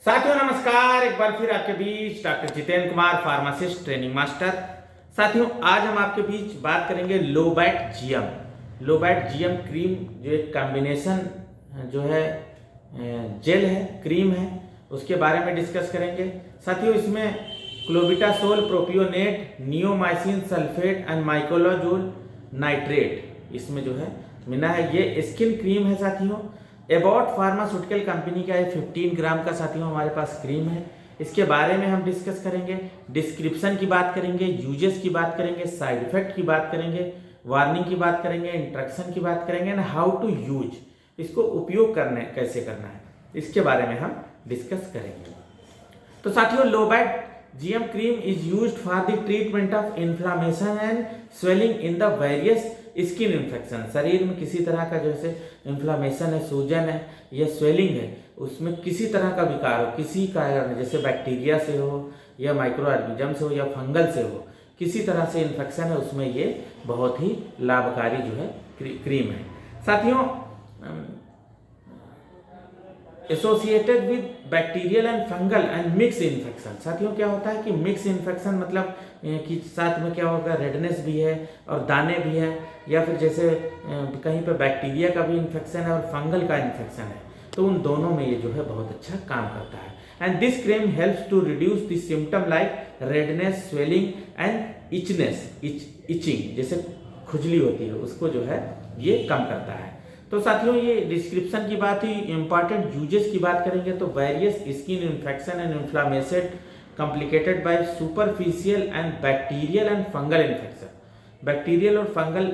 साथियों नमस्कार, एक बार फिर आपके बीच doctor Jitendra Kumar, pharmacist training master. साथियों आज हम आपके बीच बात करेंगे Lobate GM. Lobate GM cream जो एक कॉम्बिनेशन जो है जेल है, क्रीम है, उसके बारे में डिस्कस करेंगे। साथियों इसमें clobetasol propionate, neomycin sulphate and miconazole nitrate इसमें जो है मिला है। ये स्किन क्रीम है साथियों। एबॉट फार्मास्यूटिकल कंपनी का ये 15 ग्राम का साथियों हमारे पास क्रीम है। इसके बारे में हम डिस्कस करेंगे, डिस्क्रिप्शन की बात करेंगे, यूजेस की बात करेंगे, साइड इफेक्ट की बात करेंगे, वार्निंग की बात करेंगे, इंस्ट्रक्शन की बात करेंगे एंड हाउ टू यूज, इसको उपयोग करने कैसे करना है इसके बारे में हम डिस्कस करेंगे। तो साथियों Lobate GM cream is used for the treatment of inflammation and swelling in the various skin infection. शरीर में किसी तरह का जैसे इन्फ्लामेशन है, सूजन है या स्वेलिंग है, उसमें किसी तरह का विकार हो, किसी कारण जैसे बैक्टीरिया से हो या माइक्रो ऑर्गेनिज्म से हो या फंगल से हो, किसी तरह से इन्फेक्शन है, उसमें ये बहुत ही लाभकारी जो है क्रीम है। साथियों associated with bacterial and fungal and mix infection. साथियों क्या होता है कि मिक्स इन्फेक्शन मतलब कि साथ में क्या होगा, रेडनेस भी है और दाने भी है, या फिर जैसे कहीं पे बैक्टीरिया का भी इन्फेक्शन है और फंगल का इन्फेक्शन है, तो उन दोनों में ये जो है बहुत अच्छा काम करता है। And this cream helps to reduce the symptom like redness, swelling and itchiness, itching जैसे खुजली होती है उसको जो है ये कम करता है। तो साथियों ये डिस्क्रिप्शन की बात ही, इंपॉर्टेंट यूजेस की बात करेंगे तो various skin infection and inflammation complicated by superficial and bacterial and fungal infection. Bacterial और फंगल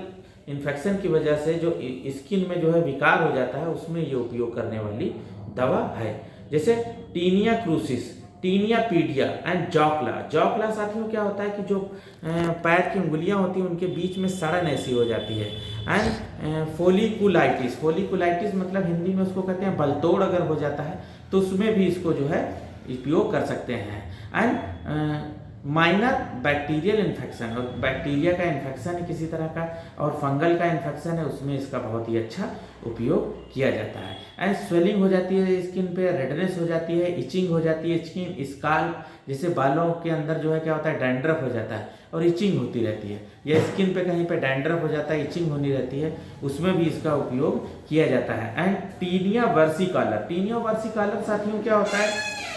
इन्फेक्शन की वजह से जो स्किन में जो है विकार हो जाता है, उसमें ये उपयोग करने वाली दवा है। जैसे टीनिया क्रूसिस, टीनिया पीडिया एंड जॉकला। जॉकला साथियों क्या होता है कि जो पैर की उंगलियां होती हैं उनके बीच में सड़न ऐसी हो जाती है। एंड फोलिकुलाइटिस, फोलिकुलाइटिस मतलब हिंदी में उसको कहते हैं बलतोड़ अगर हो जाता है तो उसमें भी इसको जो है उपयोग कर सकते हैं। एंड माइनर बैक्टीरियल इन्फेक्शन, और बैक्टीरिया का इन्फेक्शन है किसी तरह का और फंगल का इन्फेक्शन है, उसमें इसका बहुत ही अच्छा उपयोग किया जाता है। एंड स्वेलिंग हो जाती है स्किन पे, रेडनेस हो जाती है, इचिंग हो जाती है, स्किन स्काल्प जैसे बालों के अंदर जो है क्या होता है डैंड्रफ हो जाता है और इचिंग होती रहती है, या स्किन पे कहीं पे डैंड्रफ हो जाता है, इचिंग होनी रहती है, उसमें भी इसका उपयोग किया जाता है। एंड टीनिया वर्सिकॉलर, टीनिया वर्सिकॉलर साथियों क्या होता है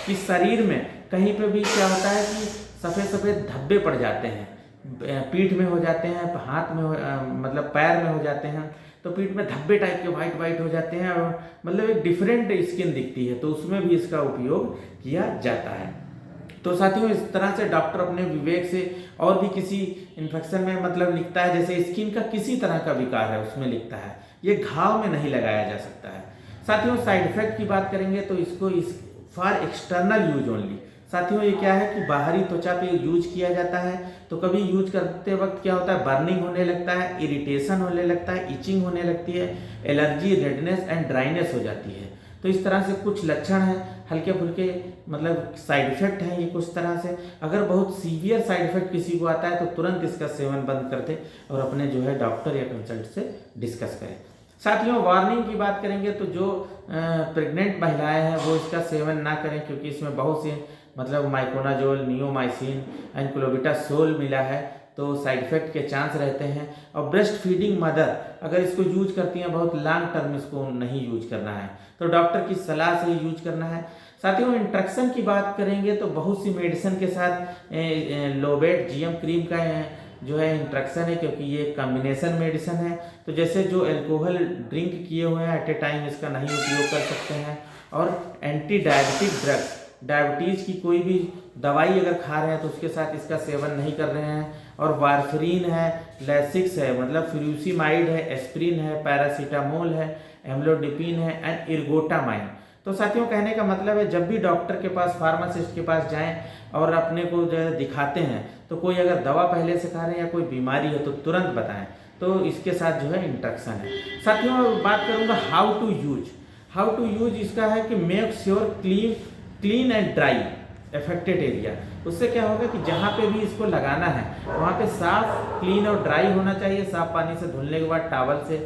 कि शरीर में कहीं पे भी क्या होता है कि सफ़ेद सफ़ेद धब्बे पड़ जाते हैं, पीठ में हो जाते हैं, हाथ में मतलब पैर में हो जाते हैं, तो पीठ में धब्बे टाइप के वाइट वाइट हो जाते हैं और मतलब एक डिफरेंट स्किन दिखती है, तो उसमें भी इसका उपयोग किया जाता है। तो साथियों इस तरह से डॉक्टर अपने विवेक से और भी किसी इन्फेक्शन में मतलब लिखता है, जैसे स्किन का किसी तरह का विकार है उसमें लिखता है, ये घाव में नहीं लगाया जा सकता है। साथियों साइड इफेक्ट की बात करेंगे तो इसको फॉर एक्सटर्नल यूज ओनली। साथियों ये क्या है कि बाहरी त्वचा पे यूज किया जाता है, तो कभी यूज करते वक्त क्या होता है बर्निंग होने लगता है, इरिटेशन होने लगता है, इचिंग होने लगती है, एलर्जी, रेडनेस एंड ड्राइनेस हो जाती है। तो इस तरह से कुछ लक्षण हैं, हल्के फुल्के मतलब साइड इफेक्ट हैं ये कुछ तरह से। अगर बहुत सीवियर साइड इफेक्ट किसी को आता है तो तुरंत इसका सेवन बंद कर दे और अपने जो है डॉक्टर या कंसल्ट से डिस्कस करें। साथियों वार्निंग की बात करेंगे तो जो प्रेग्नेंट महिलाएं हैं वो इसका सेवन ना करें, क्योंकि इसमें बहुत से मतलब माइकोनाजोल, नियोमाइसिन एंड क्लोबिटासोल मिला है, तो साइड इफेक्ट के चांस रहते हैं। और ब्रेस्ट फीडिंग मदर अगर इसको यूज करती हैं बहुत लॉन्ग टर्म इसको नहीं यूज करना है, तो डॉक्टर की सलाह से यूज करना है। साथियों इंट्रक्शन की बात करेंगे तो बहुत सी मेडिसिन के साथ लोबैट जीएम क्रीम का जो है इंट्रक्शन है, क्योंकि ये कॉम्बिनेशन मेडिसिन है। तो जैसे जो अल्कोहल ड्रिंक किए हुए हैं एट ए टाइम इसका नहीं उपयोग कर सकते हैं। और एंटी डायबिटिक ड्रग्स, डायबिटीज़ की कोई भी दवाई अगर खा रहे हैं तो उसके साथ इसका सेवन नहीं कर रहे हैं। और वारफरीन है, लैसिक्स है मतलब फ्यूसिमाइड है, एस्प्रिन है, पैरासीटामोल है, एम्लोडिपिन है एंड इर्गोटामाइन। तो साथियों कहने का मतलब है जब भी डॉक्टर के पास, फार्मासिस्ट के पास जाएं और अपने को जो है दिखाते हैं तो कोई अगर दवा पहले से खा रहे हैं या कोई बीमारी है तो तुरंत बताएं, तो इसके साथ जो है इंट्रक्शन है। साथियों बात करूंगा how to use. How to use इसका है कि make sure clean and dry affected area. उससे क्या होगा कि जहाँ पे भी इसको लगाना है वहाँ पे साफ, क्लीन और ड्राई होना चाहिए। साफ पानी से धुलने के बाद टॉवल से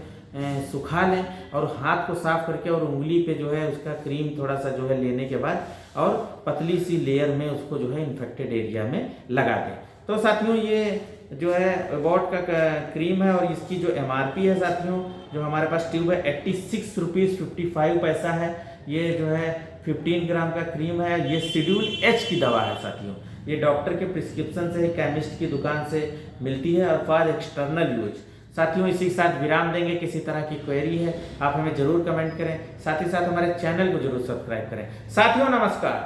सुखा लें और हाथ को साफ करके और उंगली पे जो है उसका क्रीम थोड़ा सा जो है लेने के बाद और पतली सी लेयर में उसको जो है इन्फेक्टेड एरिया में लगा दें। तो साथियों ये जो है एबॉट का क्रीम है और इसकी जो MRP है साथियों, जो हमारे पास ट्यूब है 86 रुपीज़ 55 पैसा है। ये जो है 15 ग्राम का क्रीम है। ये शेड्यूल H की दवा है साथियों। ये डॉक्टर के प्रिस्क्रिप्शन से, केमिस्ट की दुकान से मिलती है और फॉर एक्सटर्नल यूज। साथियों इसी के साथ विराम देंगे। किसी तरह की क्वेरी है आप हमें जरूर कमेंट करें, साथ ही साथ हमारे चैनल को जरूर सब्सक्राइब करें। साथियों नमस्कार।